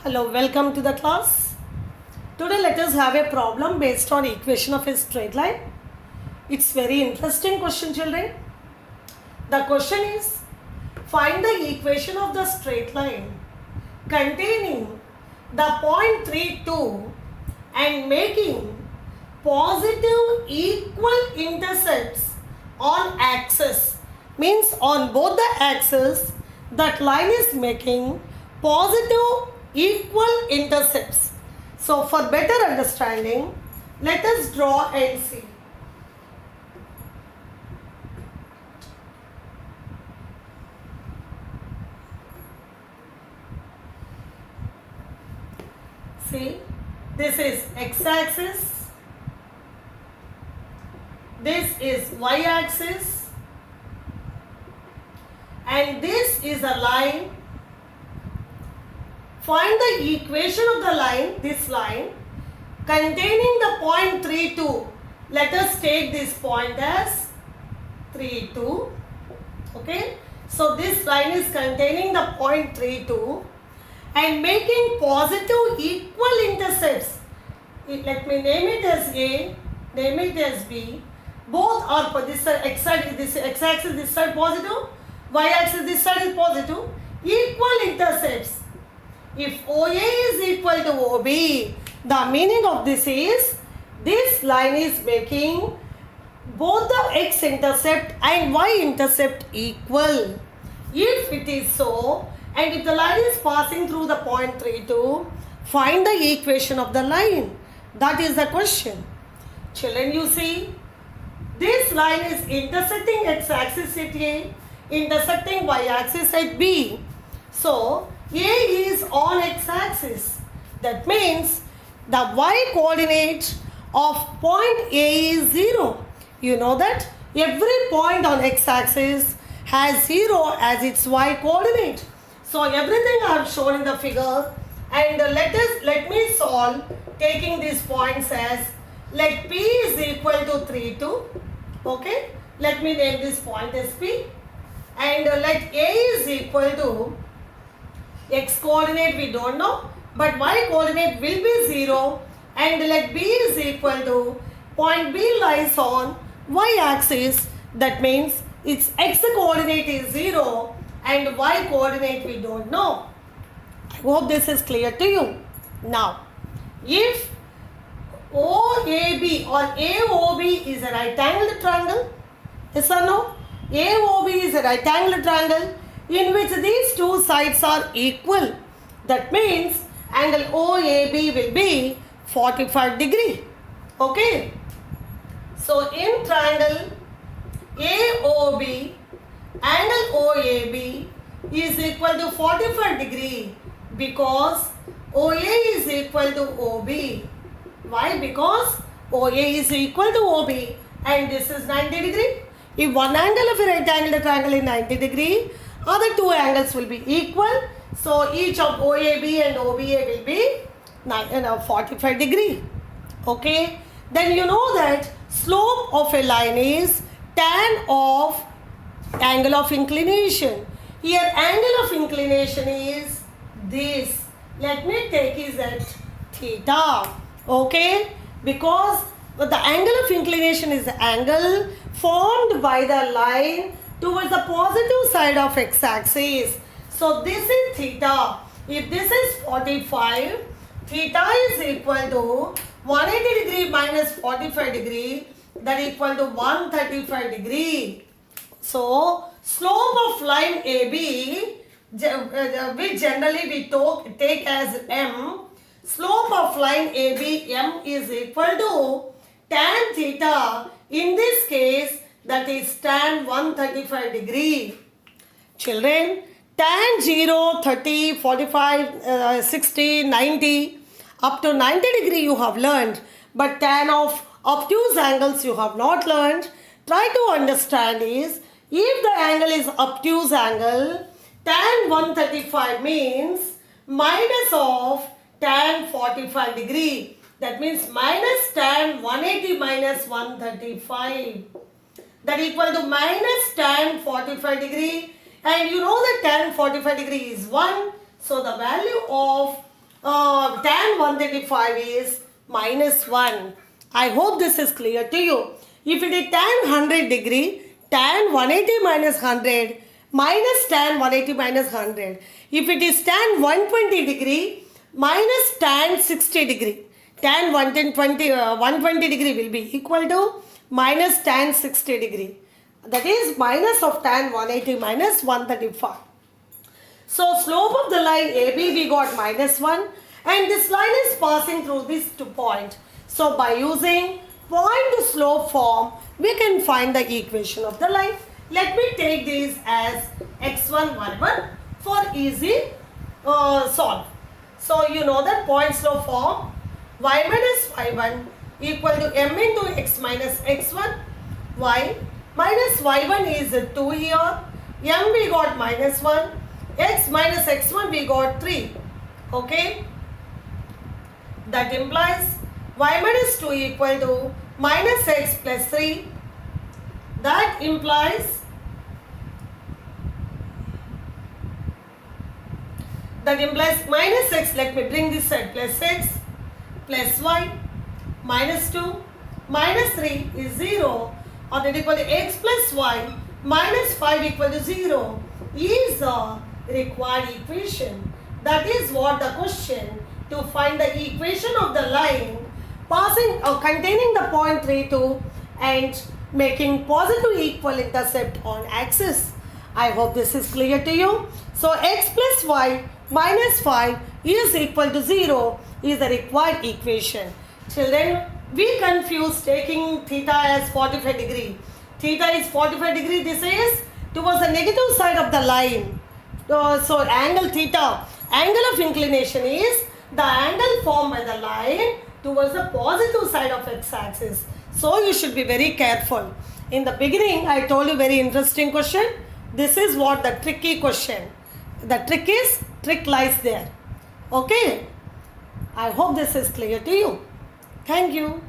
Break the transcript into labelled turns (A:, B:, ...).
A: Hello, welcome to the class. Today let us have a problem based on equation of a straight line. It's very interesting question, children. The question is, find the equation of the straight line containing the point 32 and making positive equal intercepts on axis. Means on both the axes that line is making positive equal intercepts. So for better understanding, let us draw and see. See, this is x-axis, this is y-axis, and this is a line. Find the equation of the line, this line, containing the point 32. Let us take this point as 32. Okay. So this line is containing the point 32 and making positive equal intercepts. Let me name it as A, name it as B. Both are for this side, x-axis this side positive, y-axis this side is positive. Equal intercepts. If OA is equal to OB, the meaning of this is, this line is making both the x-intercept and y-intercept equal. If it is so, and if the line is passing through the point 32, find the equation of the line. That is the question. Children, you see, this line is intersecting x-axis at A, intersecting y-axis at B. So, A is on x-axis. That means the y-coordinate of point A is 0. You know that every point on x-axis has 0 as its y-coordinate. So everything I have shown in the figure, and let me solve taking these points as, let P is equal to 3, 2. Okay, let me name this point as P, and let A is equal to, x coordinate we don't know, but y coordinate will be 0, and let B is equal to, point B lies on y axis. That means its x coordinate is 0 and y coordinate we don't know. I hope this is clear to you. Now, if OAB or AOB is a right angled triangle, yes or no? AOB is a right angled triangle in which these two sides are equal. That means angle OAB will be 45 degree. Okay. So in triangle AOB, angle OAB is equal to 45 degree because OA is equal to OB. Why? Because OA is equal to OB and this is 90 degree. If one angle of a right angled triangle is 90 degree, other two angles will be equal. So each of OAB and OBA will be 45 degree. Okay. Then you know that slope of a line is tan of angle of inclination. Here angle of inclination is this. Let me take it as theta. Okay. Because the angle of inclination is the angle formed by the line towards the positive side of x-axis. So this is theta. If this is 45, theta is equal to 180 degree minus 45 degree, that equal to 135 degree. So slope of line AB, which generally we take as M, slope of line AB, M is equal to tan theta. In this case, that is tan 135 degree. Children, tan 0, 30, 45, 60, 90, up to 90 degree you have learned. But tan of obtuse angles you have not learned. Try to understand is, if the angle is obtuse angle, tan 135 means minus of tan 45 degree. That means minus tan 180 minus 135. That equal to minus tan 45 degree. And you know that tan 45 degree is 1. So the value of tan 135 is minus 1. I hope this is clear to you. If it is tan 100 degree, tan 180 minus 100 minus tan 180 minus 100. If it is tan 120 degree minus tan 60 degree, tan 120 degree will be equal to minus tan 60 degree. That is minus of tan 180 minus 135. So slope of the line AB we got minus 1 and this line is passing through these 2 points. So by using point to slope form we can find the equation of the line. Let me take these as x1 y1 for easy solve. So you know that point slope form y minus y1 equal to m into x minus x1, y minus y1 is 2 here, m we got minus 1, x minus x1 we got 3. Okay, that implies y minus 2 equal to minus x plus 3. That implies minus x, let me bring this side, plus x plus y minus 2 minus 3 is 0, or that equal to x plus y minus 5 equal to 0 is a required equation. That is what the question, to find the equation of the line passing or containing the point 3, 2 and making positive equal intercept on axis. I hope this is clear to you. So x plus y minus 5 is equal to 0 is the required equation. Children, we confuse taking theta as 45 degree. Theta is 45 degree. This is towards the negative side of the line. So angle theta, angle of inclination is the angle formed by the line towards the positive side of x-axis. So you should be very careful. In the beginning, I told you very interesting question. This is what the tricky question. The trick lies there. Okay. I hope this is clear to you. Thank you.